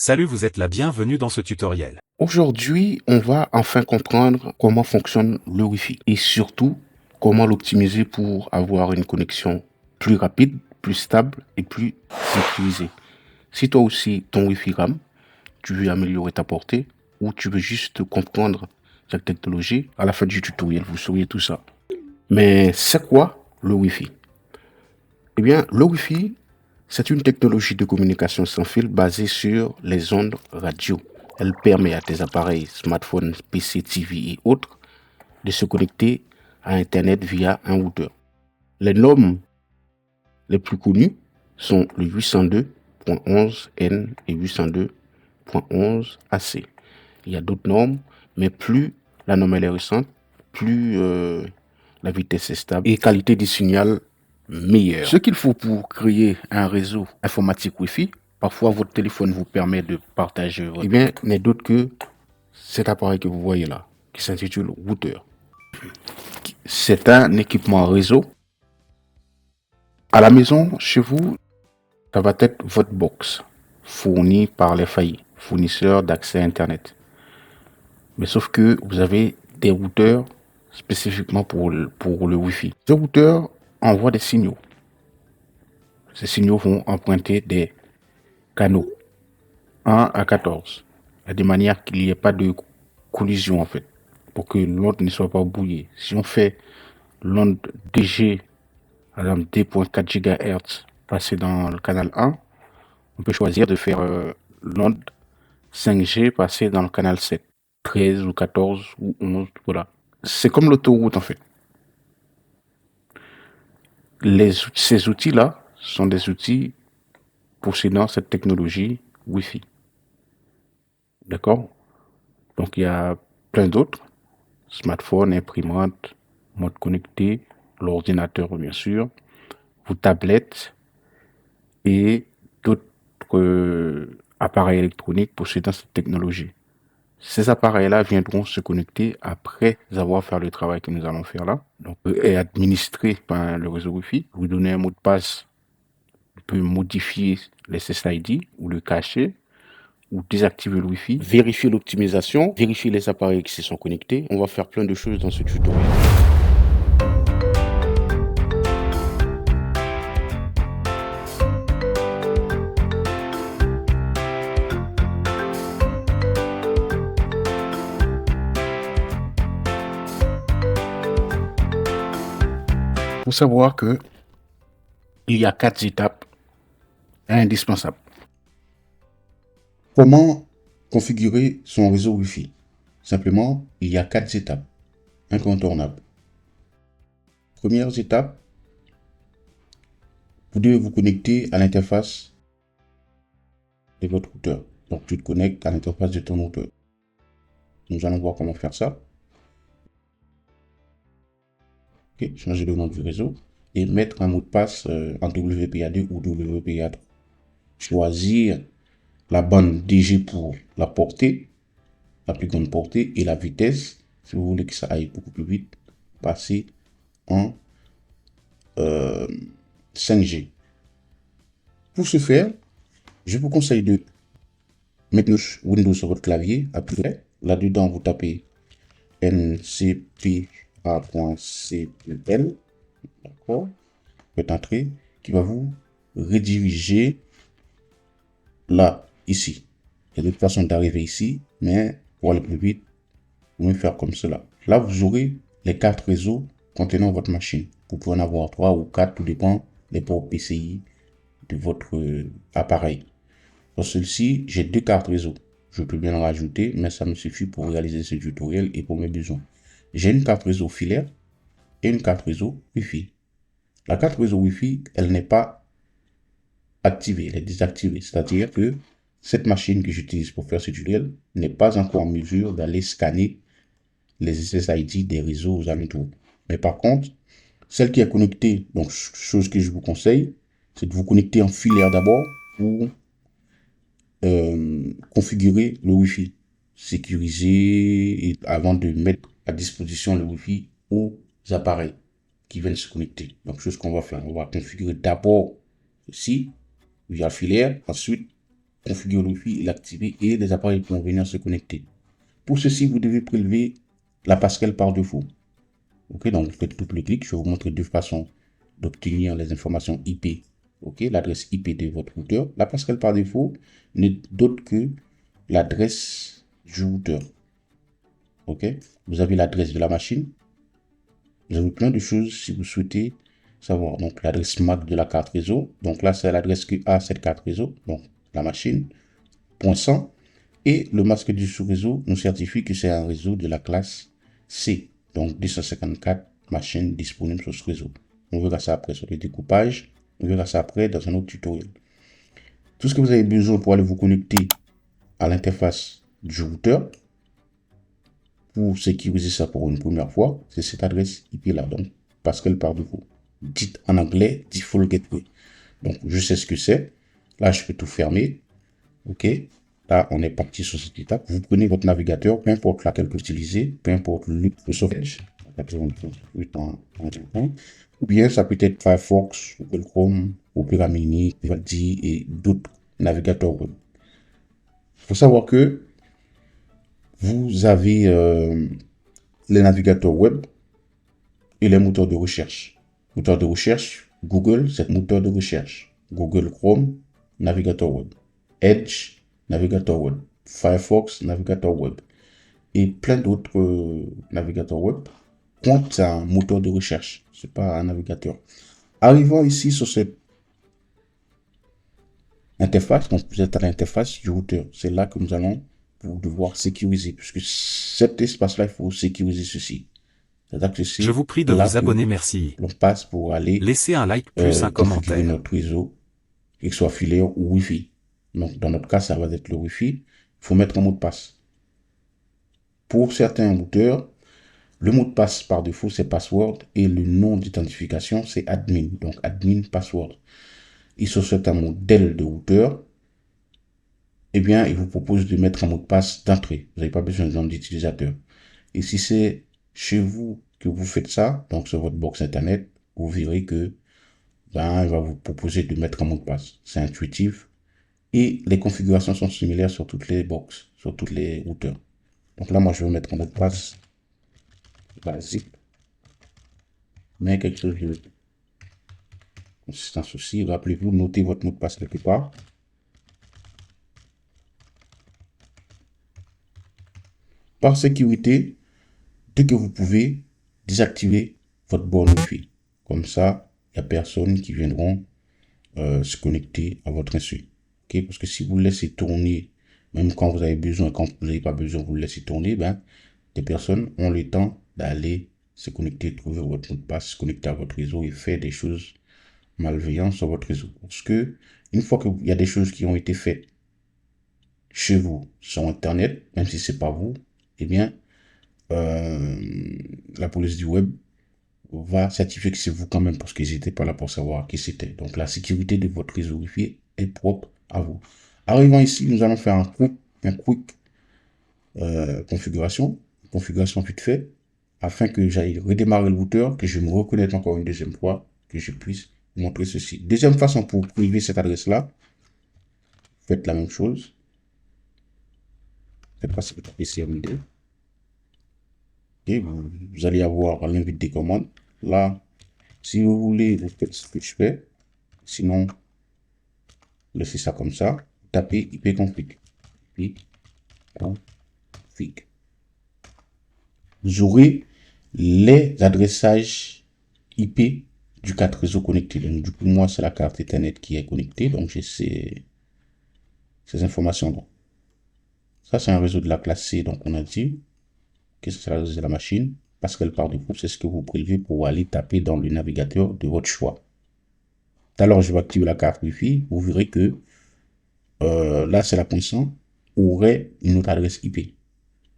Salut, vous êtes la bienvenue dans ce tutoriel. Aujourd'hui, on va enfin comprendre comment fonctionne le Wi-Fi et surtout comment l'optimiser pour avoir une connexion plus rapide, plus stable et plus sécurisée. Si toi aussi ton Wi-Fi rame, tu veux améliorer ta portée ou tu veux juste comprendre cette technologie, à la fin du tutoriel, vous saurez tout ça. Mais c'est quoi le Wi-Fi? Eh bien, le Wi-Fi, c'est une technologie de communication sans fil basée sur les ondes radio. Elle permet à tes appareils, smartphones, PC, TV et autres de se connecter à Internet via un routeur. Les normes les plus connues sont le 802.11n et 802.11ac. Il y a d'autres normes, mais plus la norme est récente, plus la vitesse est stable et qualité du signal meilleure. Ce qu'il faut pour créer un réseau informatique Wi-Fi, parfois votre téléphone vous permet de partager votre... Eh bien, n'est d'autre que cet appareil que vous voyez là, qui s'intitule routeur. C'est un équipement réseau. À la maison, chez vous, ça va être votre box, fournie par les FAI, fournisseurs d'accès Internet. Mais sauf que vous avez des routeurs spécifiquement pour le Wi-Fi. Ces routeurs envoient des signaux. Ces signaux vont emprunter des canaux 1 à 14, de manière qu'il n'y ait pas de collision en fait, pour que l'onde ne soit pas brouillée. Si on fait l'onde DG, par exemple 2.4 GHz, passer dans le canal 1, on peut choisir de faire l'onde 5G passer dans le canal 7, 13 ou 14 ou 11, voilà. C'est comme l'autoroute en fait. Ces outils-là sont des outils possédant cette technologie Wi-Fi. D'accord? Donc il y a plein d'autres. Smartphone, imprimante, mode connecté, l'ordinateur bien sûr, vos tablettes et d'autres appareils électroniques possédant cette technologie. Ces appareils-là viendront se connecter après avoir fait le travail que nous allons faire là. Donc, est administré par le réseau Wi-Fi. Vous donnez un mot de passe, vous pouvez modifier les SSID ou le cacher ou désactiver le Wi-Fi, vérifier l'optimisation, vérifier les appareils qui se sont connectés. On va faire plein de choses dans ce tutoriel. Il faut savoir que il y a 4 étapes indispensables. Comment configurer son réseau Wi-Fi? Simplement, il y a 4 étapes incontournables. Première étape, vous devez vous connecter à l'interface de votre routeur. Donc, tu te connectes à l'interface de ton routeur. Nous allons voir comment faire ça. Ok, changer le nom du réseau et mettre un mot de passe en WPA2 ou WPA3. Choisir la bande DG pour la portée, la plus grande portée, et la vitesse. Si vous voulez que ça aille beaucoup plus vite, passer en 5G. Pour ce faire, je vous conseille de mettre Windows sur votre clavier. Après, là-dedans, vous tapez ncpa.cpl. D'accord? Vous faites entrer, qui va vous rediriger là, ici. Il y a d'autres façons d'arriver ici, mais pour aller plus vite, vous pouvez faire comme cela. Là, vous aurez les 4 réseaux contenant votre machine. Vous pouvez en avoir 3 ou 4, tout dépend des ports PCI de votre appareil. Dans celui-ci, j'ai 2 cartes réseau. Je peux bien en rajouter, mais ça me suffit pour réaliser ce tutoriel et pour mes besoins. J'ai une carte réseau filaire et une carte réseau Wi-Fi. La carte réseau Wi-Fi, elle n'est pas activée, elle est désactivée. C'est-à-dire que cette machine que j'utilise pour faire ce tutoriel n'est pas encore en mesure d'aller scanner les SSID des réseaux aux alentours. Mais par contre, celle qui est connectée, donc chose que je vous conseille, c'est de vous connecter en filaire d'abord pour configurer le Wi-Fi, sécuriser et avant de mettre à disposition le Wi-Fi aux appareils qui viennent se connecter. Donc, chose qu'on va faire, on va configurer d'abord ceci via filaire, ensuite configurer le Wi-Fi et l'activer et les appareils vont venir se connecter. Pour ceci, vous devez prélever la passerelle par défaut. Ok, donc vous faites double clic. Je vais vous montrer deux façons d'obtenir les informations IP. Ok, l'adresse IP de votre routeur. La passerelle par défaut n'est d'autre que l'adresse du routeur. Ok, vous avez l'adresse de la machine. Vous avez plein de choses si vous souhaitez savoir. Donc l'adresse MAC de la carte réseau. Donc là, c'est l'adresse que a cette carte réseau. Donc la machine. .100. Et le masque du sous-réseau nous certifie que c'est un réseau de la classe C. Donc 254 machines disponibles sur ce réseau. On verra ça après sur le découpage. On verra ça après dans un autre tutoriel. Tout ce que vous avez besoin pour aller vous connecter à l'interface du routeur, pour sécuriser ça pour une première fois, c'est cette adresse IP là. Donc, passerelle par défaut. Dites en anglais, default gateway. Donc, je sais ce que c'est. Là, je peux tout fermer. OK. Là, on est parti sur cette étape. Vous prenez votre navigateur, peu importe laquelle que vous utilisez, peu importe le Edge, ou bien ça peut être Firefox, Google Chrome, Opera Mini, Vivaldi et d'autres navigateurs web. Il faut savoir que vous avez les navigateurs web et les moteurs de recherche. Moteur de recherche, Google, c'est moteur de recherche. Google Chrome, navigateur web. Edge, navigateur web. Firefox, navigateur web. Et plein d'autres navigateurs web comptent un moteur de recherche. C'est pas un navigateur. Arrivons ici sur cette interface. Donc, vous êtes à l'interface du routeur. C'est là que nous allons devoir sécuriser. Puisque cet espace-là, il faut sécuriser ceci. C'est-à-dire que Je vous prie de là vous abonner, merci. on passe pour aller Laissez un like plus un configurer commentaire. notre réseau, qu'il soit filaire ou Wi-Fi. Donc, dans notre cas, ça va être le Wi-Fi. Il faut mettre un mot de passe. Pour certains routeurs, le mot de passe par défaut, c'est password et le nom d'identification, c'est admin. Donc, admin password. Et sur certains modèles de routeur, eh bien, il vous propose de mettre un mot de passe d'entrée. Vous n'avez pas besoin de nom d'utilisateur. Et si c'est chez vous que vous faites ça, donc sur votre box internet, vous verrez que ben, il va vous proposer de mettre un mot de passe. C'est intuitif. Et les configurations sont similaires sur toutes les box, sur toutes les routeurs. Donc là, moi, je vais mettre un mot de passe basique. Mais quelque chose de consistance aussi. Rappelez-vous, notez votre mot de passe quelque part. Par sécurité, dès que vous pouvez, désactiver votre borne Wi-Fi. Comme ça, il n'y a personne qui viendront se connecter à votre insu. Okay? Parce que si vous le laissez tourner, même quand vous avez besoin, quand vous n'avez pas besoin, vous le laissez tourner, ben, des personnes ont le temps d'aller se connecter, trouver votre mot de passe, se connecter à votre réseau et faire des choses malveillantes sur votre réseau. Parce que une fois qu'il y a des choses qui ont été faites chez vous sur Internet, même si c'est pas vous, eh bien, la police du web va certifier que c'est vous quand même parce qu'ils n'étaient pas là pour savoir qui c'était. Donc la sécurité de votre réseau Wi-Fi est propre à vous. Arrivant ici, nous allons faire un quick configuration vite fait, afin que j'aille redémarrer le routeur, que je me reconnecte encore une deuxième fois, que je puisse vous montrer ceci. Deuxième façon pour priver cette adresse-là, faites la même chose. Faites passer votre PC MD. Et vous allez avoir l'invite des commandes. Là, si vous voulez, vous faites ce que je fais. Sinon, laissez ça comme ça. Tapez ipconfig. Ipconfig. Vous aurez les adressages IP du carte réseau connecté. Donc, du coup, moi, c'est la carte Ethernet qui est connectée. Donc, j'ai ces informations-là. Ça, c'est un réseau de la classe C. Donc, on a dit que c'est la réseau de la machine. Parce qu'elle part du groupe, c'est ce que vous prélevez pour aller taper dans le navigateur de votre choix. Alors, je vais activer la carte Wi-Fi. Vous verrez que là, c'est la poinçon aurait une autre adresse IP.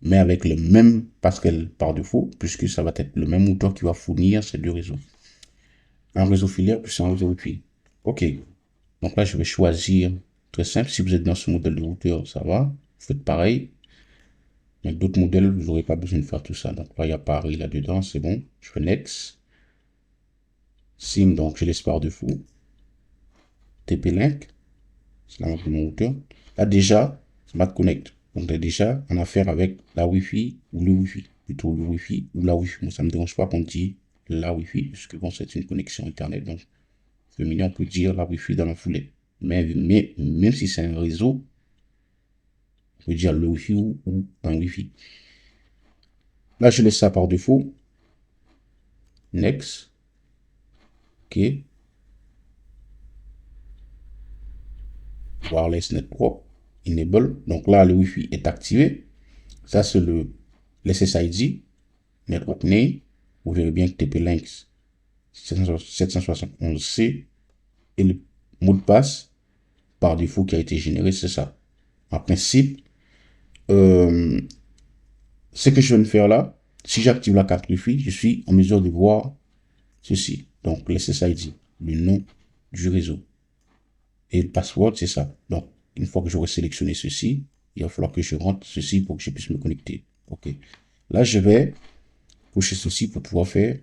Mais avec le même passerelle par défaut, puisque ça va être le même moteur qui va fournir ces deux réseaux. Un réseau filaire plus un réseau Wi-Fi. OK. Donc là, je vais choisir, très simple, si vous êtes dans ce modèle de routeur, ça va. Vous faites pareil. Mais d'autres modèles, vous n'aurez pas besoin de faire tout ça. Donc là, il y a Paris là-dedans, c'est bon. Je fais Next. SIM, donc je laisse par défaut. TP-Link, c'est la marque de mon routeur. Là, déjà, Smart Connect. Donc, on est déjà en affaire avec la Wi-Fi ou le Wi-Fi. Plutôt le Wi-Fi ou la Wi-Fi. Moi, ça ne me dérange pas qu'on dit la Wi-Fi, puisque bon, c'est une connexion Internet. Donc, on peut dire la Wi-Fi dans la foulée. Mais même si c'est un réseau, on peut dire le Wi-Fi ou un Wi-Fi. Là, je laisse ça par défaut. Next. OK. Wireless Network. Enable. Donc là, le Wi-Fi est activé. Ça, c'est le SSID. Network Name. Vous verrez bien que TP-Link 771C et le mot de passe par défaut qui a été généré, c'est ça. En principe, ce que je viens de faire là, si j'active la carte Wi-Fi, je suis en mesure de voir ceci. Donc, le SSID, le nom du réseau. Et le password, c'est ça. Donc, une fois que j'aurai sélectionné ceci, il va falloir que je rentre ceci pour que je puisse me connecter. OK. Là, je vais cocher ceci pour pouvoir faire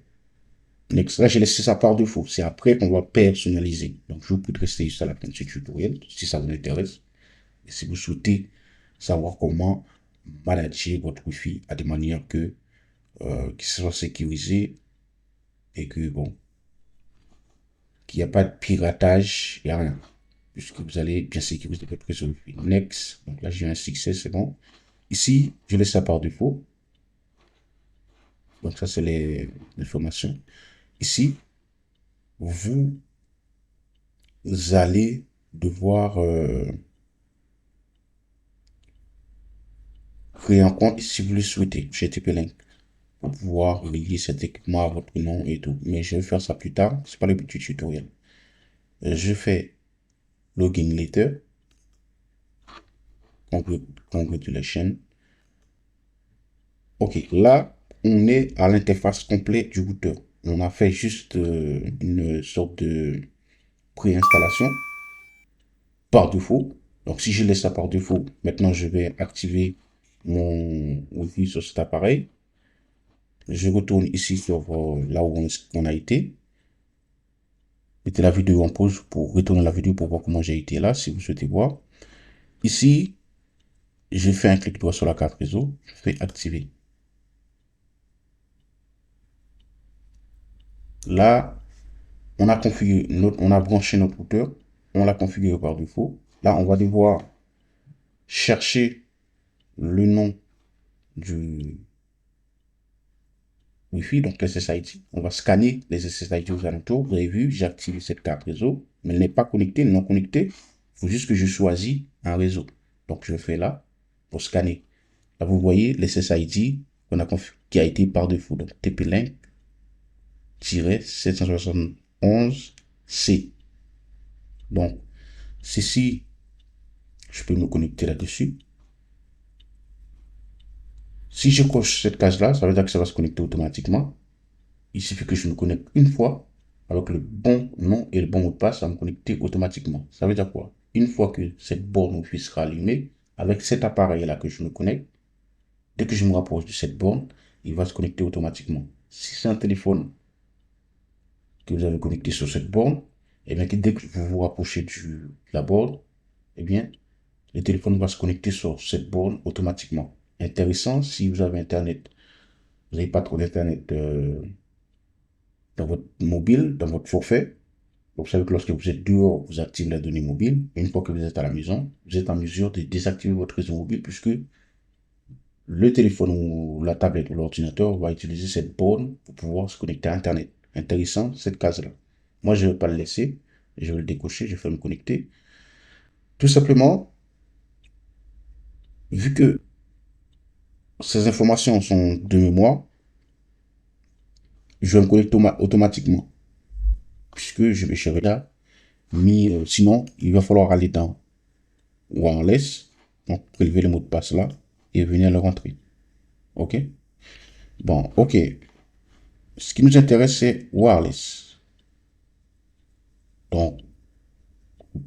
next. Là, j'ai laissé ça par défaut. C'est après qu'on va personnaliser. Donc, je vous prie de rester jusqu'à la fin de ce tutoriel si ça vous intéresse. Et si vous souhaitez savoir comment manager votre Wi-Fi à des manières que qui soit sécurisé et que bon, qu'il n'y a pas de piratage, il n'y a rien. Puisque vous allez bien sécuriser votre réseau Wi-Fi. Next. Donc là, j'ai un succès, c'est bon. Ici, je laisse ça par défaut. Donc ça, c'est les informations. Ici, vous allez devoir créer un compte si vous le souhaitez chez TP-Link pour pouvoir relier cet équipement à votre nom et tout. Mais je vais faire ça plus tard. C'est pas le but du tutoriel. Je fais login later. Congratulations. Ok, là, on est à l'interface complète du routeur. On a fait juste une sorte de préinstallation par défaut. Donc, si je laisse ça par défaut, maintenant, je vais activer mon Wi-Fi sur cet appareil. Je retourne ici sur là où on a été. Mettez la vidéo en pause pour retourner la vidéo pour voir comment j'ai été là, si vous souhaitez voir. Ici, je fais un clic droit sur la carte réseau. Je fais activer. Là, on a branché notre routeur. On l'a configuré par défaut. Là, on va devoir chercher le nom du Wi-Fi, donc SSID. On va scanner les SSID aux alentours. Vous avez vu, j'ai activé cette carte réseau, mais elle n'est pas connectée, non connectée. Il faut juste que je choisis un réseau. Donc, je fais là pour scanner. Là, vous voyez les SSID qui a été par défaut. Donc, TP-Link-771C. Donc, ceci, je peux me connecter là-dessus. Si je coche cette case-là, ça veut dire que ça va se connecter automatiquement. Il suffit que je me connecte une fois avec le bon nom et le bon mot de passe, ça va me connecter automatiquement. Ça veut dire quoi? Une fois que cette borne Wi-Fi sera allumée, avec cet appareil-là que je me connecte, dès que je me rapproche de cette borne, il va se connecter automatiquement. Si c'est un téléphone que vous avez connecté sur cette borne, et bien dès que vous vous rapprochez de la borne, eh bien, le téléphone va se connecter sur cette borne automatiquement. Intéressant si vous avez Internet. Vous n'avez pas trop d'Internet dans votre mobile, dans votre forfait. Vous savez que lorsque vous êtes dehors, vous activez la donnée mobile. Et une fois que vous êtes à la maison, vous êtes en mesure de désactiver votre réseau mobile puisque le téléphone ou la tablette ou l'ordinateur va utiliser cette borne pour pouvoir se connecter à Internet. Intéressant, cette case-là. Moi, je ne vais pas le laisser. Je vais le décocher, je vais me connecter. Tout simplement, vu que ces informations sont de mémoire, je vais me connecter automatiquement. Puisque je vais là. Mais sinon, il va falloir aller dans Wireless, donc prélever le mot de passe là et venir le rentrer. OK? Bon, OK. Ce qui nous intéresse, c'est Wireless. Donc,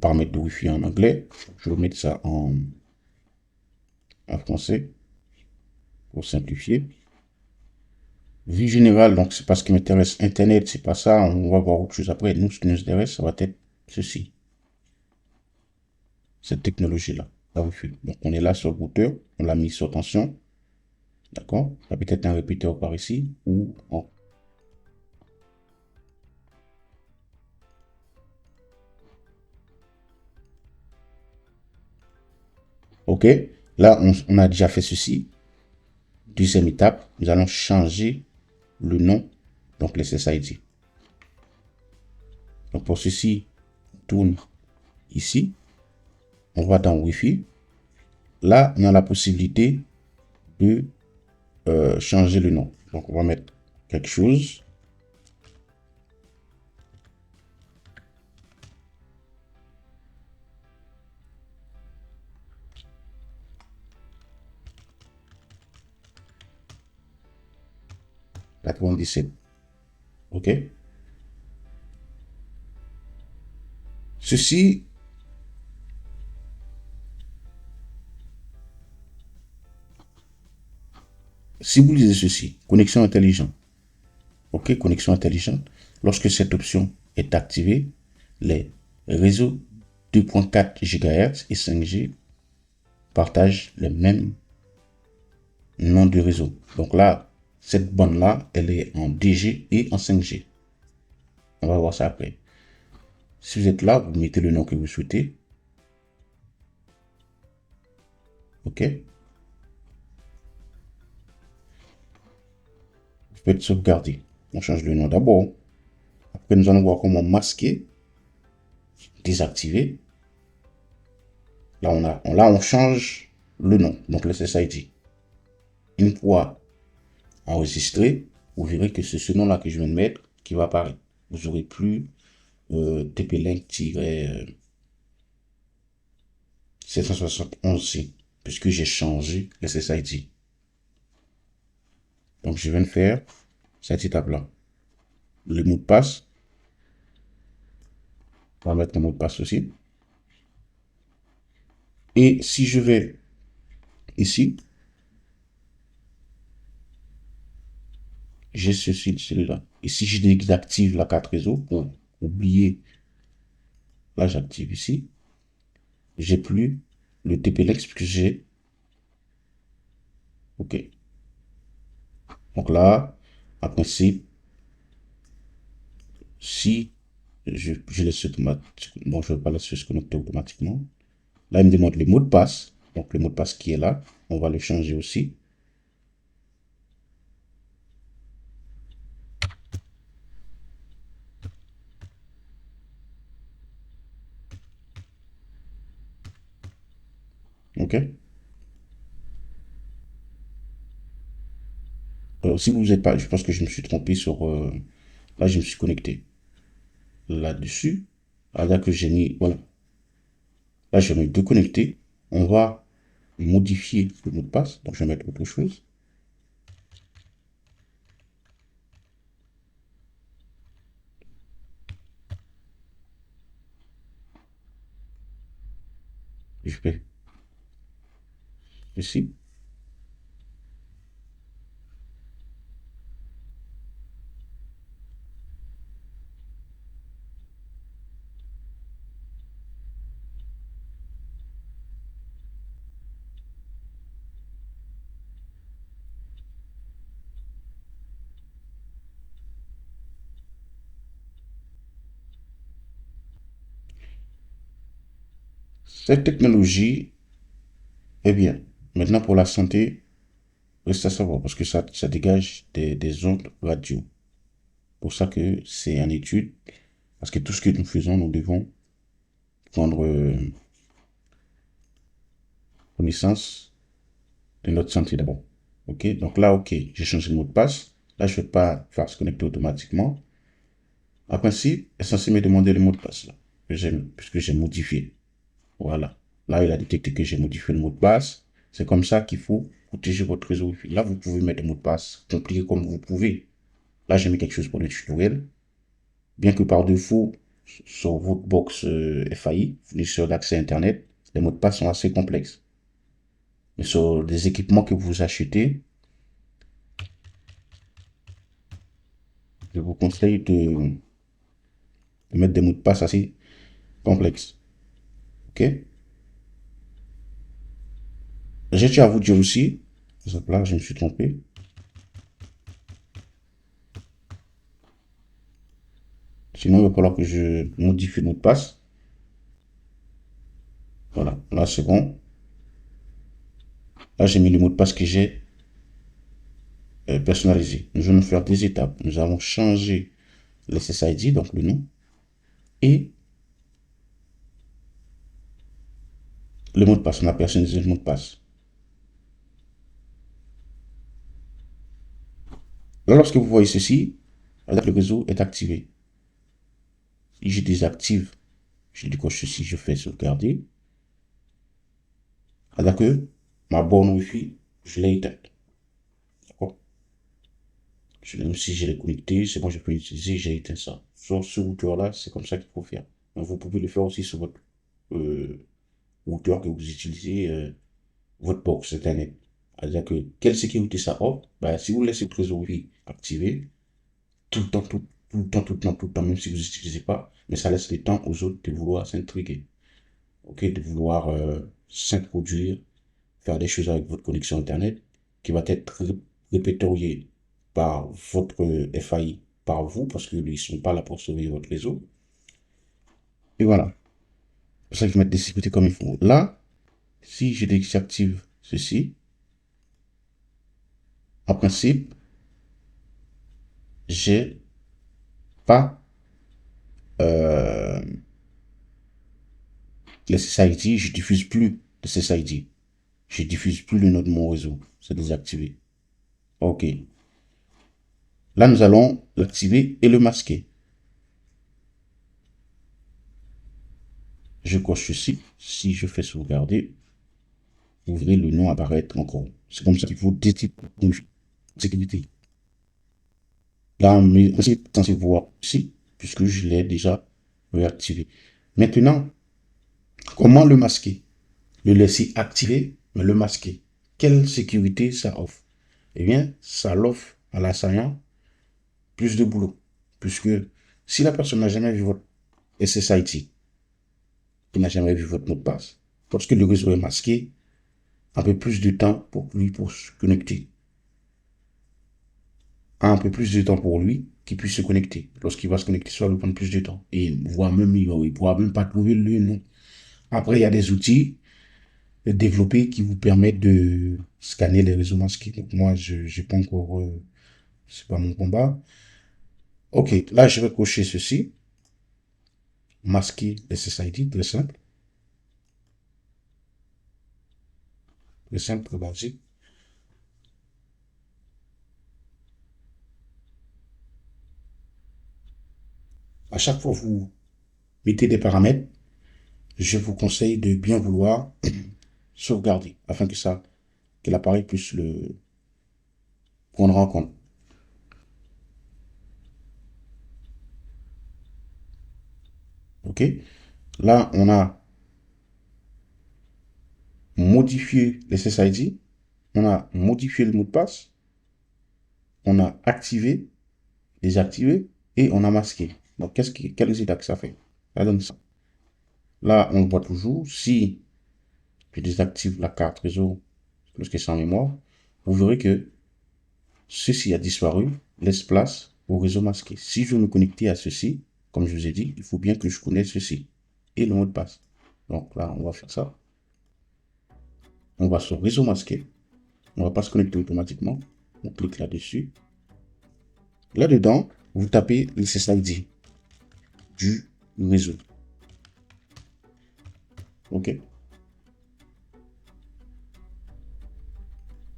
paramètres de Wi-Fi en anglais. Je vais mettre ça en français pour simplifier. Vue générale, donc c'est pas ce qui m'intéresse. Internet, c'est pas ça. On va voir autre chose après. Nous, ce qui nous intéresse, ça va être ceci. Cette technologie-là. la Wi-Fi. Donc, on est là sur le routeur, on l'a mis sur tension. D'accord? Il y a peut-être un répéteur par ici ou en. OK? Là, on a déjà fait ceci. Deuxième étape, nous allons changer le nom, donc les SSID. Donc, pour ceci, on tourne ici. On va dans Wi-Fi. Là, on a la possibilité de changer le nom. Donc, on va mettre quelque chose. La 97. OK? Ceci, si vous lisez ceci, connexion intelligente. OK, connexion intelligente. Lorsque cette option est activée, les réseaux 2.4 GHz et 5G partagent les mêmes noms de réseau. Donc là, cette bande-là, elle est en DG et en 5G. On va voir ça après. Si vous êtes là, vous mettez le nom que vous souhaitez. OK. Vous pouvez sauvegarder. On change le nom d'abord. Après, nous allons voir comment masquer, désactiver. Là, on change le nom, donc le SSID. Une fois enregistré, vous verrez que c'est ce nom-là que je viens de mettre qui va apparaître. Vous n'aurez plus TP-Link-771C puisque j'ai changé le SSID. Donc, je viens de faire cette étape-là. Le mot de passe. On va mettre le mot de passe aussi. Et si je vais ici, j'ai ceci, celui-là. Et si je désactive la carte réseau pour oublier, là j'active ici, j'ai plus le TP-Link puisque j'ai. OK. Donc là, en principe, si je laisse automatiquement, bon, je ne vais pas laisser se connecter automatiquement. Là, il me demande le mot de passe. Donc le mot de passe qui est là, on va le changer aussi. OK. Si vous n'êtes pas, je pense que je me suis trompé sur. Là, je me suis connecté là-dessus. Là que j'ai mis, voilà. Là, je vais me déconnecter. On va modifier le mot de passe. Donc, je vais mettre autre chose. Je fais ici. Cette technologie est bien. Maintenant, pour la santé, reste à savoir parce que ça dégage des ondes radio. Pour ça que c'est en étude. Parce que tout ce que nous faisons, nous devons prendre connaissance de notre santé d'abord. OK? Donc là, OK, j'ai changé le mot de passe. Là, je ne vais pas faire se connecter automatiquement. En principe, est censé me demander le mot de passe là, puisque j'ai modifié. Voilà. Là, il a détecté que j'ai modifié le mot de passe. C'est comme ça qu'il faut protéger votre réseau Wi-Fi. Là, vous pouvez mettre un mot de passe compliqué comme vous pouvez. Là, j'ai mis quelque chose pour le tutoriel. Bien que par défaut, sur votre box FAI, fournisseur d'accès Internet, les mots de passe sont assez complexes. Mais sur des équipements que vous achetez, je vous conseille de mettre des mots de passe assez complexes. OK? Je tiens à vous dire aussi, là, je me suis trompé. Sinon, il va falloir que je modifie le mot de passe. Voilà, là, c'est bon. Là, j'ai mis le mot de passe que j'ai personnalisé. Nous allons faire des étapes. Nous allons changer le SSID, donc le nom, et le mot de passe. On a personnalisé le mot de passe. Là, lorsque vous voyez ceci, le réseau est activé. Si je désactive, je décoche ceci, je fais sauvegarder. C'est-à-dire que ma borne Wi-Fi, je l'ai éteinte. D'accord? Même si je l'ai connecté, c'est bon, je peux l'utiliser, j'ai éteint ça. Sur ce routeur-là, c'est comme ça qu'il faut faire. Donc, vous pouvez le faire aussi sur votre routeur que vous utilisez, votre box Internet. C'est-à-dire que quelle sécurité ça offre? Ben, si vous laissez votre réseau Wi-Fi activé, tout le temps, tout le temps, tout le temps, tout le temps, même si vous n'utilisez pas, mais ça laisse le temps aux autres de vouloir s'intriguer. Ok, de vouloir s'introduire, faire des choses avec votre connexion Internet, qui va être répertoriée par votre FAI, par vous, parce qu'ils ne sont pas là pour surveiller votre réseau. Et voilà. C'est pour ça qu'il faut mettre des sécurités comme il faut. Là, si je désactive ceci, en principe, j'ai pas les SSID, je diffuse plus de SSID. Je diffuse plus le nom de mon réseau. C'est désactivé. Ok. Là, nous allons l'activer et le masquer. Je coche ceci. Si je fais sauvegarder, vous verrez le nom apparaître encore. C'est comme ça qu'il faut détecter sécurité. Là, on est censé voir ici, puisque je l'ai déjà réactivé. Maintenant, comment le masquer? Le laisser activer, mais le masquer. Quelle sécurité ça offre? Eh bien, ça l'offre à l'assaillant plus de boulot. Puisque si la personne n'a jamais vu votre SSID, il n'a jamais vu votre mot de passe, lorsque le réseau est masqué, un peu plus de temps pour lui pour se connecter. Un peu plus de temps pour lui qu'il puisse se connecter. Lorsqu'il va se connecter, ça va lui prendre plus de temps. Et voire même, il ne pourra même pas trouver le nom. Après, il y a des outils développés qui vous permettent de scanner les réseaux masqués. Donc moi, je n'ai pas encore... c'est pas mon combat. Ok, là, je vais cocher ceci. Masquer les SSID, très simple. Très simple, très basique. À chaque fois que vous mettez des paramètres, je vous conseille de bien vouloir sauvegarder afin que l'appareil puisse le prendre en compte. Ok. Là, on a modifié les SSID, on a modifié le mot de passe, on a activé, désactivé et on a masqué. Donc, quel résultat que ça fait? Ça donne ça. Là, on le voit toujours. Si je désactive la carte réseau lorsqu'elle est sans mémoire, vous verrez que ceci a disparu, laisse place au réseau masqué. Si je veux me connecter à ceci, comme je vous ai dit, il faut bien que je connaisse ceci et le mot de passe. Donc là, on va faire ça. On va sur réseau masqué. On ne va pas se connecter automatiquement. On clique là-dessus. Là-dedans, vous tapez le SSID du réseau. OK?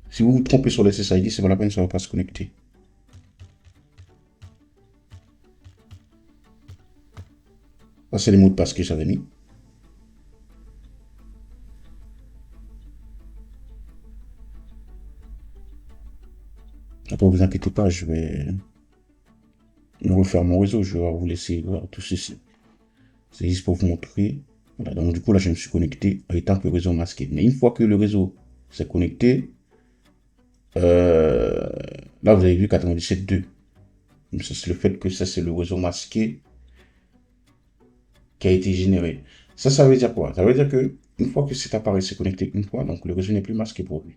Si vous vous trompez sur le SSID, c'est pas la peine, ça ne va pas se connecter. Ça, c'est les mots de passe que j'avais mis. Après, vous inquiétez pas, je vais refaire mon réseau. Je vais vous laisser voir tout ceci. C'est juste pour vous montrer. Voilà, donc du coup, là, je me suis connecté en étant que le réseau masqué. Mais une fois que le réseau s'est connecté, là, vous avez vu 97.2. C'est le fait que ça, c'est le réseau masqué qui a été généré. Ça veut dire quoi? Ça veut dire que Une fois que cet appareil s'est connecté une fois, donc le réseau n'est plus masqué pour lui.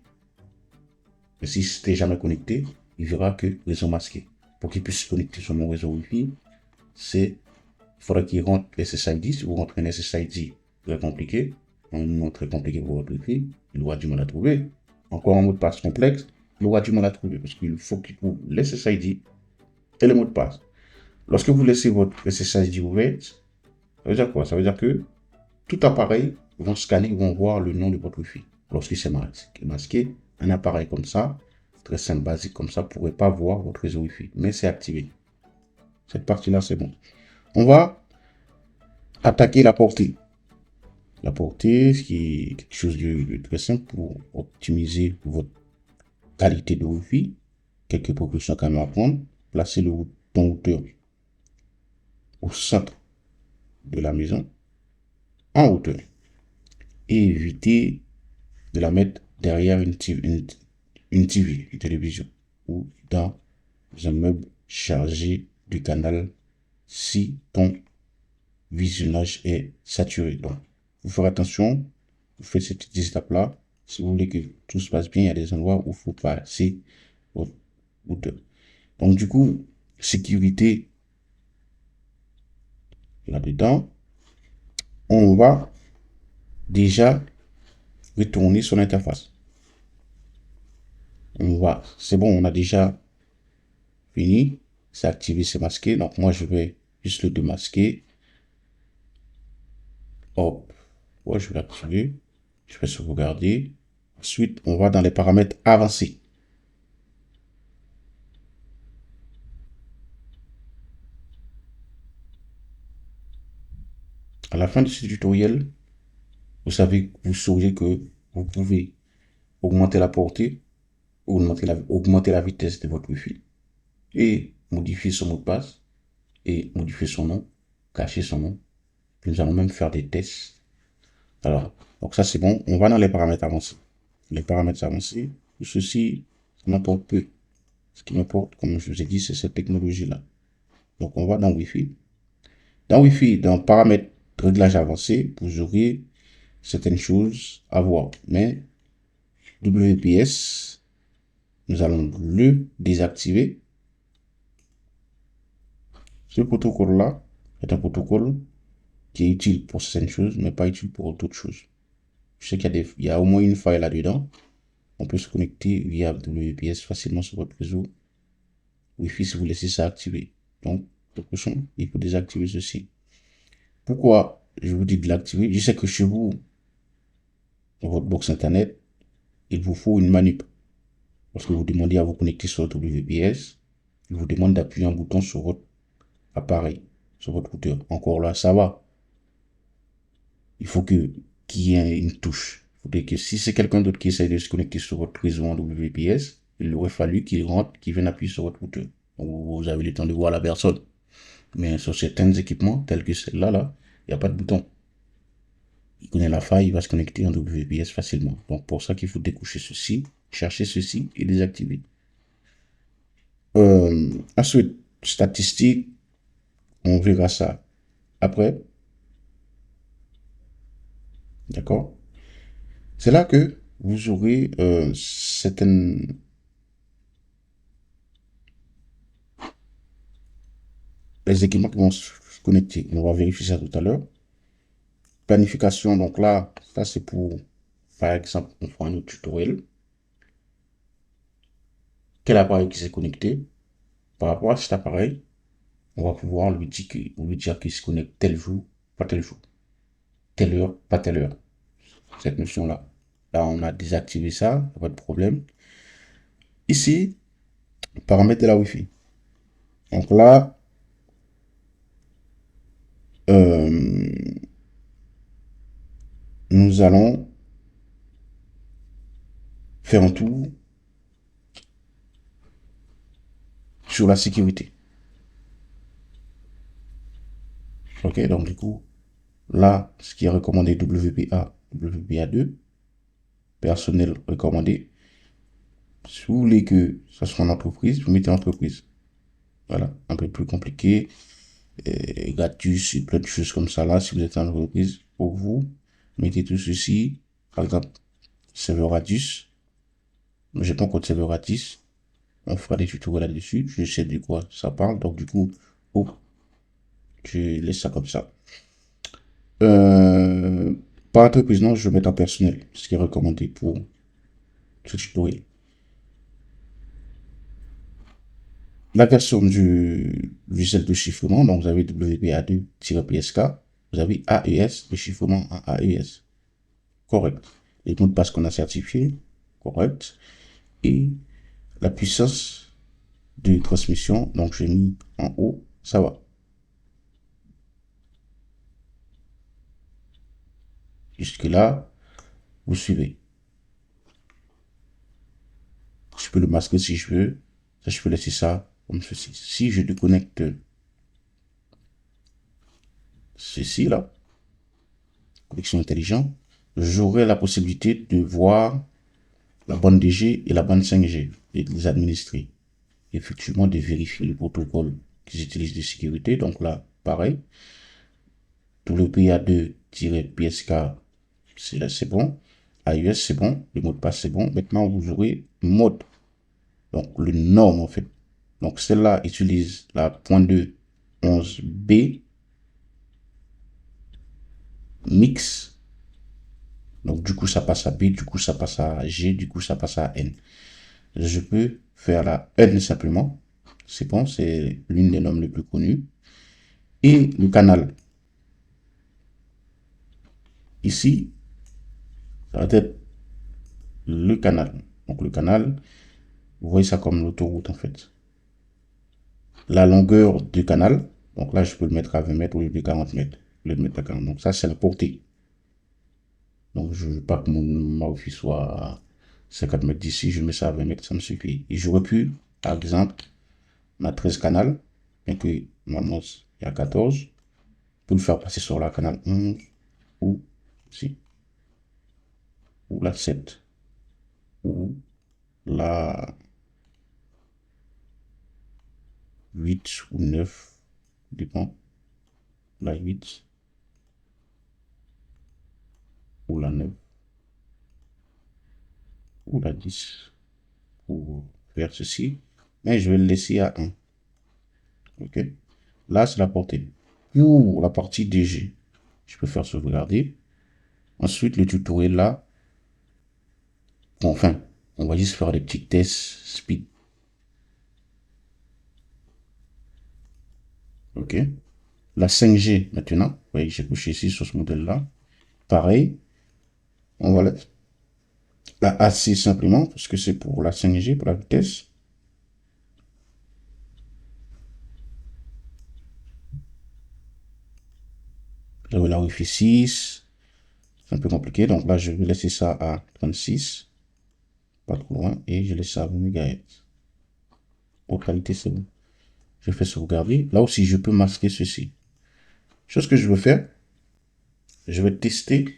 Mais si c'était jamais connecté, il verra que réseau masqué. Pour qu'il puisse se connecter sur mon réseau Wi-Fi, il faudra qu'il rentre SSID. Si vous rentrez un SSID, très compliqué, un nom très compliqué pour votre Wi-Fi, il aura du mal à trouver. Encore un mot de passe complexe, il aura du mal à trouver parce qu'il faut qu'il trouve l'SSID et le mot de passe. Lorsque vous laissez votre SSID ouvert, ça veut dire quoi? Ça veut dire que tout appareil vont scanner, vont voir le nom de votre Wi-Fi. Lorsqu'il s'est masqué, un appareil comme ça, très simple, basique comme ça, ne pourrait pas voir votre réseau Wi-Fi, mais c'est activé. Cette partie-là, c'est bon. On va attaquer la portée. La portée, ce qui est quelque chose de très simple pour optimiser votre qualité de Wi-Fi. Quelques précautions quand même à prendre. Placez ton routeur au centre de la maison, en hauteur. Et évitez de la mettre derrière une TV, une télévision, ou dans un meuble chargé du canal si ton visionnage est saturé. Donc, vous ferez attention, vous faites cette petite étape-là. Si vous voulez que tout se passe bien, il y a des endroits où il faut passer votre routeur. Donc, du coup, sécurité là-dedans, on va déjà retourner sur l'interface. C'est bon, on a déjà fini. C'est activé, c'est masqué. Donc, moi, je vais juste le démasquer. Hop. Ouais, je vais l'activer. Je vais sauvegarder. Ensuite, on va dans les paramètres avancés. À la fin de ce tutoriel, vous saurez que vous pouvez augmenter la portée, augmenter la vitesse de votre Wi-Fi et modifier son mot de passe et modifier son nom, cacher son nom. Puis nous allons même faire des tests. Alors, donc ça c'est bon. On va dans les paramètres avancés. Les paramètres avancés, ceci, ça m'importe peu. Ce qui m'importe, comme je vous ai dit, c'est cette technologie-là. Donc on va dans Wi-Fi. Dans Wi-Fi, dans paramètres réglage avancé, vous aurez certaines choses à voir. Mais WPS, nous allons le désactiver. Ce protocole-là est un protocole qui est utile pour certaines choses, mais pas utile pour d'autres choses. Je sais qu'il y a au moins une faille là-dedans. On peut se connecter via WPS facilement sur votre réseau Wi-Fi si vous laissez ça activé. Donc, de prochain, il faut désactiver ceci. Pourquoi je vous dis de l'activer? Je sais que chez vous, dans votre box internet, il vous faut une manip. Lorsque vous demandez à vous connecter sur WPS, il vous demande d'appuyer un bouton sur votre appareil, sur votre routeur. Encore là, ça va. Il faut qu'il y ait une touche. Il faudrait que si c'est quelqu'un d'autre qui essaie de se connecter sur votre réseau en WPS, il aurait fallu qu'il rentre, qu'il vienne appuyer sur votre routeur. Donc, vous avez le temps de voir la personne. Mais sur certains équipements, tels que celle-là, il n'y a pas de bouton. Il connaît la faille, il va se connecter en WPS facilement. Donc, pour ça qu'il faut découcher ceci, chercher ceci et désactiver. Ensuite, statistiques, on verra ça après. D'accord? C'est là que vous aurez certaines les équipements qui vont se connecter. On va vérifier ça tout à l'heure. Planification, donc là, ça c'est pour, par exemple, on fera un autre tutoriel. Quel appareil qui s'est connecté? Par rapport à cet appareil, on va pouvoir lui dire qu'il se connecte tel jour, pas tel jour. Telle heure, pas telle heure. Cette notion-là. Là, on a désactivé ça, pas de problème. Ici, paramètres de la Wi-Fi. Donc là, nous allons faire un tour sur la sécurité. Ok, donc du coup, là, ce qui est recommandé WPA, WPA2, personnel recommandé. Si vous voulez que ça soit en entreprise, vous mettez entreprise. Voilà, un peu plus compliqué. Gratus et plein de choses comme ça là. Si vous êtes en entreprise, pour vous, mettez tout ceci, par exemple, serveur radius. J'ai pas encore de serveur radius. On fera des tutoriels là-dessus. Je sais de quoi ça parle. Donc, du coup, je laisse ça comme ça. Par entreprise, non, je vais mettre en personnel, ce qui est recommandé pour ce tutoriel. La version du logiciel de chiffrement, donc vous avez WPA2-PSK, vous avez AES, le chiffrement en AES. Correct. Les mots de passe qu'on a certifiés, correct. Et la puissance de transmission, donc j'ai mis en haut, ça va. Jusque là, vous suivez. Je peux le masquer si je veux. Ça, je peux laisser ça comme ceci. Si je déconnecte ceci là, connexion intelligente, j'aurai la possibilité de voir la bande 2G et la bande 5G et de les administrer. Effectivement, de vérifier le protocole qu'ils utilisent de sécurité. Donc là, pareil. WPA2-PSK, c'est bon. AES, c'est bon. Le mot de passe, c'est bon. Maintenant, vous aurez mode. Donc, le norme, en fait. Donc, celle-là utilise la .2.11b mix. Donc, du coup, ça passe à B, du coup, ça passe à G, du coup, ça passe à N. Je peux faire la N simplement. C'est bon, c'est l'une des normes les plus connues. Et le canal. Ici, ça va être le canal. Donc, le canal, vous voyez ça comme l'autoroute, en fait. La longueur du canal, donc là, je peux le mettre à 20 mètres au lieu de 40 mètres. Le mettre à 40. Donc, ça, c'est la portée. Donc, je ne veux pas que ma wifi soit à 50 mètres d'ici. Je mets ça à 20 mètres, ça me suffit. Et j'aurais pu, par exemple, ma 13 canal, bien que normalement, il y a 14, pour le faire passer sur la canal 11 ou si, ou la 7 ou la 8 ou 9, dépend, la 8 ou la 9 ou la 10 pour faire ceci. Mais je vais le laisser à 1. OK. Là, c'est la portée. Pour la partie DG, je peux faire sauvegarder. Ensuite, le tutoriel là. Bon, enfin, on va juste faire des petits tests speed. OK. La 5G maintenant. Vous voyez, j'ai couché ici sur ce modèle-là. Pareil. On va la AC simplement parce que c'est pour la 5G, pour la vitesse. Là, la Wi-Fi 6. C'est un peu compliqué. Donc là, je vais laisser ça à 36. Pas trop loin. Et je laisse ça à 20 MHz. Haute qualité, c'est bon. Je fais sauvegarder. Là aussi, je peux masquer ceci. Chose que je veux faire, je vais tester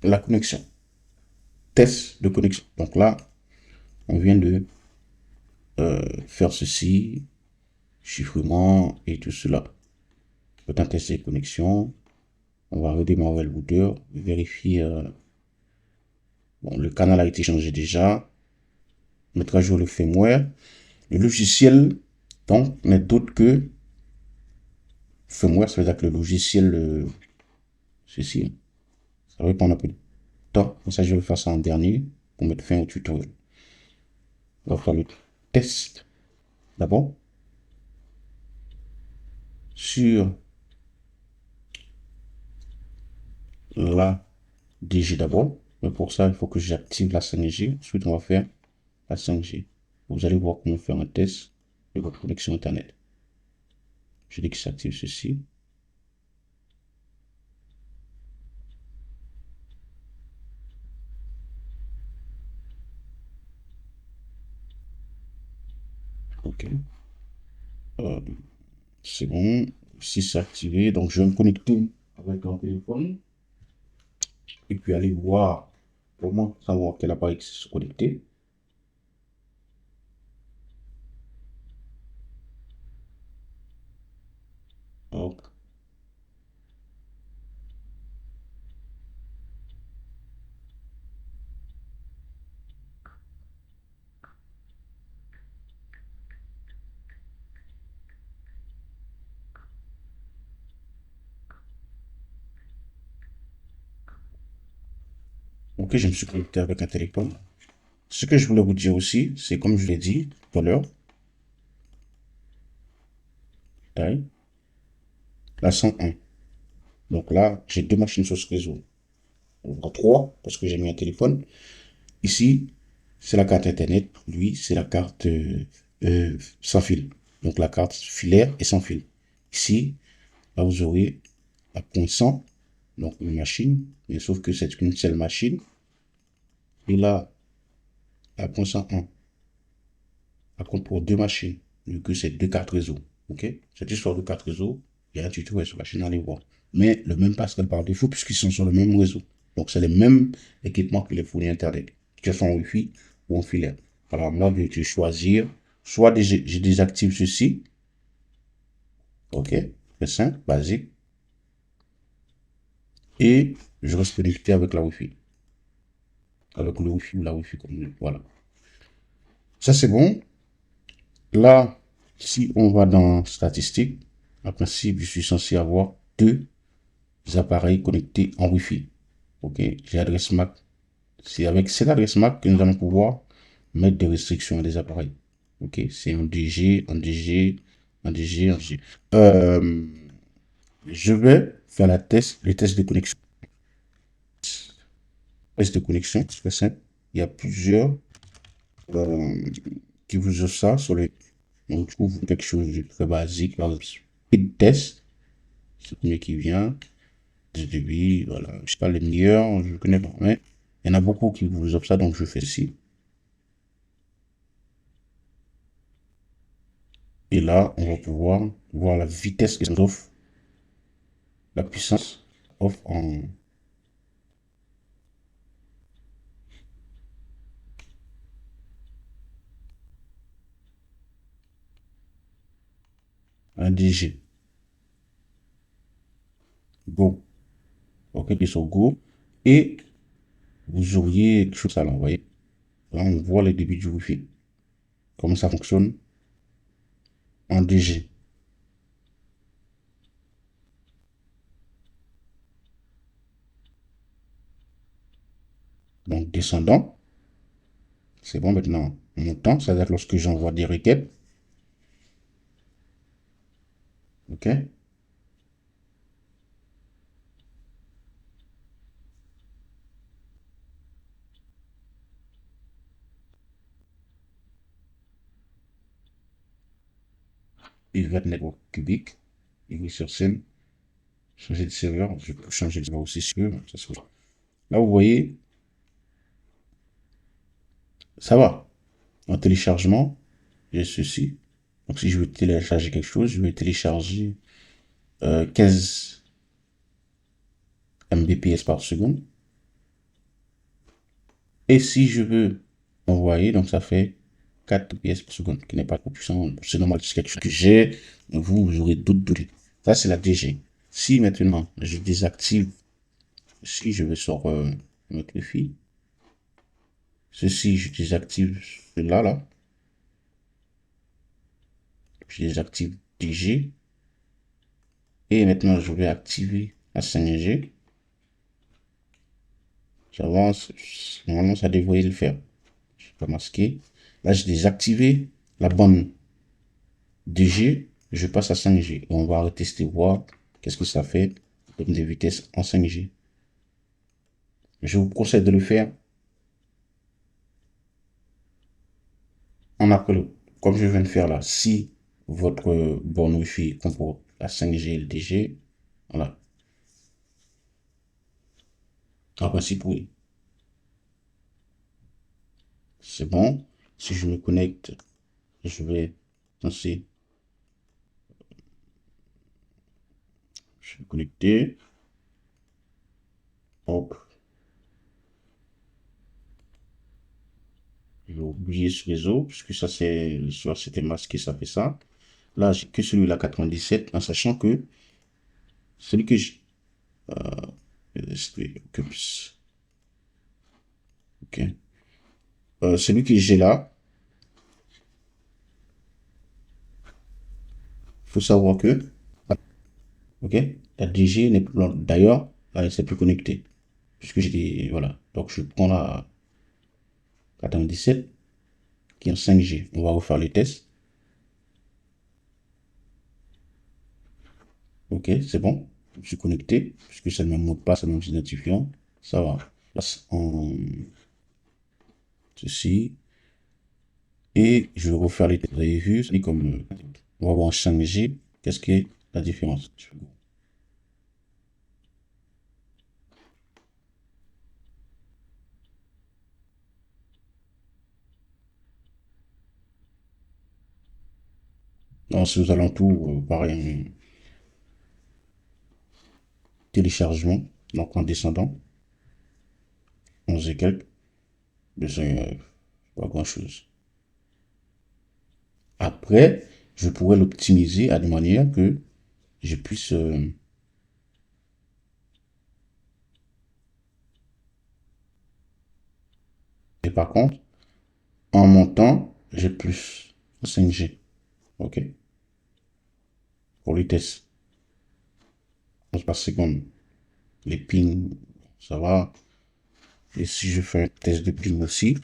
la connexion. Test de connexion. Donc là, on vient de faire ceci, chiffrement et tout cela. Autant tester la connexion. On va redémarrer le routeur, vérifier. Bon, le canal a été changé déjà. Mettre à jour le firmware. Le logiciel, donc, n'est d'autre que firmware, ça veut dire que le logiciel, ceci, ça va prendre un peu de temps. Pour ça, je vais faire ça en dernier pour mettre fin au tutoriel. On va faire le test d'abord sur la DG d'abord. Mais pour ça, il faut que j'active la 5G. Ensuite, on va faire la 5G. Vous allez voir comment faire un test de votre connexion Internet. Je dis que j'active ceci. OK. C'est bon. Si c'est activé, donc je vais me connecter avec un téléphone et puis aller voir comment savoir quel appareil se connecter. Donc, Ok, je me suis connecté avec un téléphone. Ce que je voulais vous dire aussi, c'est comme je l'ai dit tout à l'heure, taille, la 101. Donc là, j'ai deux machines sur ce réseau. On voit trois, parce que j'ai mis un téléphone. Ici, c'est la carte Internet. Lui, c'est la carte sans fil. Donc la carte filaire et sans fil. Ici, là, vous aurez la point 100, donc une machine, mais sauf que c'est une seule machine. Et là, la point 101, par contre, pour deux machines, vu que c'est deux cartes réseau. Ok? Cette histoire de carte réseau, il y a un tuto sur la chaîne, allez voir. Mais le même passerelle par défaut, puisqu'ils sont sur le même réseau. Donc, c'est les mêmes équipements que les fournis Internet, que sont en Wi-Fi ou en filaire. Alors, moi, je vais choisir, soit je désactive ceci. Ok? C'est simple, basique. Et je reste connecté avec la Wi-Fi. Avec le Wi-Fi ou la Wi-Fi comme voilà. Ça, c'est bon. Là, si on va dans statistiques, en principe, je suis censé avoir deux appareils connectés en Wi-Fi. Ok, j'ai adresse MAC. C'est avec cette adresse MAC que nous allons pouvoir mettre des restrictions à des appareils. Ok, c'est en DG, en DG, en DG, en DG. Je vais faire le test de connexion. Test de connexion, c'est très simple. Il y a plusieurs qui vous offrent ça sur les. On trouve quelque chose de très basique. Par exemple, speed test, c'est le premier qui vient. De débit, voilà. Je ne sais pas les meilleurs, je ne connais pas, mais il y en a beaucoup qui vous offrent ça, donc je fais ici. Et là, on va pouvoir voir la vitesse qu'ils offrent, la puissance offre en un DG. Go. Ok, ils sont Go. Et vous auriez quelque chose à l'envoyer. Là, on voit les débits du Wi-Fi. Comment ça fonctionne en DG. Donc, descendant. C'est bon maintenant. Montant, c'est-à-dire lorsque j'envoie des requêtes. Ok. Il va être network cubique. Il est sur scène. Changer de serveur. Je peux changer de serveur aussi sûr. Là, vous voyez, ça va. En téléchargement, j'ai ceci. Donc, si je veux télécharger quelque chose, je vais télécharger 15 Mbps par seconde. Et si je veux envoyer, donc ça fait 4 Mbps par seconde, qui n'est pas trop puissant. C'est normal, c'est quelque chose que j'ai. Vous aurez d'autres données. Ça, c'est la DG. Si maintenant, je désactive, si je vais sur notre fil, ceci, je désactive cela là. Je désactive DG. Et maintenant, je vais activer la 5G. J'avance. Normalement, ça devrait le faire. Je vais pas masquer. Là, j'ai désactivé la bande 2G. Je passe à 5G. Et on va retester, voir qu'est-ce que ça fait comme des vitesses en 5G. Je vous conseille de le faire en appel. Comme je viens de faire là. Si votre borne Wi-Fi comporte la 5G et le DG, voilà. En principe, oui. C'est bon. Si je me connecte, je vais lancer. Je suis connecté. Hop. Je vais oublier ce réseau, puisque ça c'est, soit c'était masqué, ça fait ça. Là, j'ai que celui-là 97, en sachant que celui que j'ai, ok. Celui que j'ai là, faut savoir que, ok, la DG n'est plus, d'ailleurs, là, elle s'est plus connectée. puisque j'étais, voilà. Donc, je prends la 97 qui est en 5G. On va refaire le test. Ok, c'est bon. Je suis connecté, puisque ça ne me montre pas, ça ne m'identifiant. Ça va. Passe en ceci. Et je vais refaire les tests. Vous avez vu, c'est comme, on va voir en 5G. Qu'est-ce qui est la différence? Non, c'est aux alentours, pareil, téléchargement. Donc, en descendant, 11 et quelques. Mais c'est pas grand-chose. Après, je pourrais l'optimiser à de manière que je puisse. Et par contre, en montant, j'ai plus 5G. OK? Pour les tests. 11 par seconde. Les pings, ça va. Et si je fais un test de ping aussi,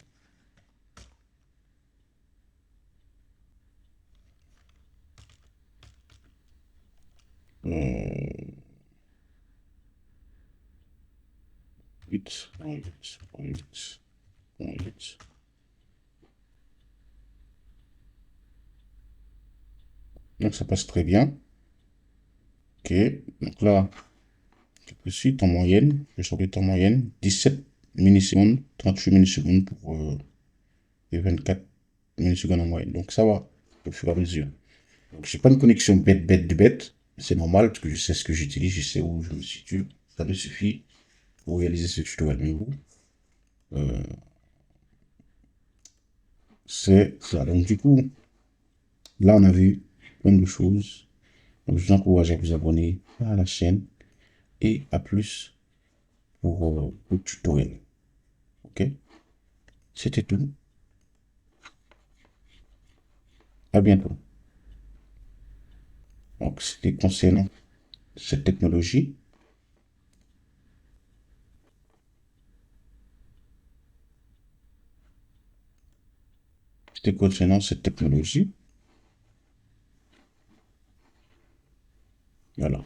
euh, 8, 8, 8, 8. Donc ça passe très bien. OK. Donc là, je suis en moyenne. Je suis en moyenne. 17 millisecondes, 38 millisecondes pour et 24 millisecondes en moyenne. Donc ça va, au fur et à mesure. Donc j'ai pas une connexion bête, bête de bête. C'est normal parce que je sais ce que j'utilise, je sais où je me situe. Ça me suffit pour réaliser ce tutoriel. Mais vous, euh, c'est ça. Donc du coup, là on a vu plein de choses. Donc je vous encourage à vous abonner à la chaîne et à plus pour le tutoriel. Ok? C'était tout. À bientôt. Donc c'était concernant cette technologie. C'était concernant cette technologie. Voilà.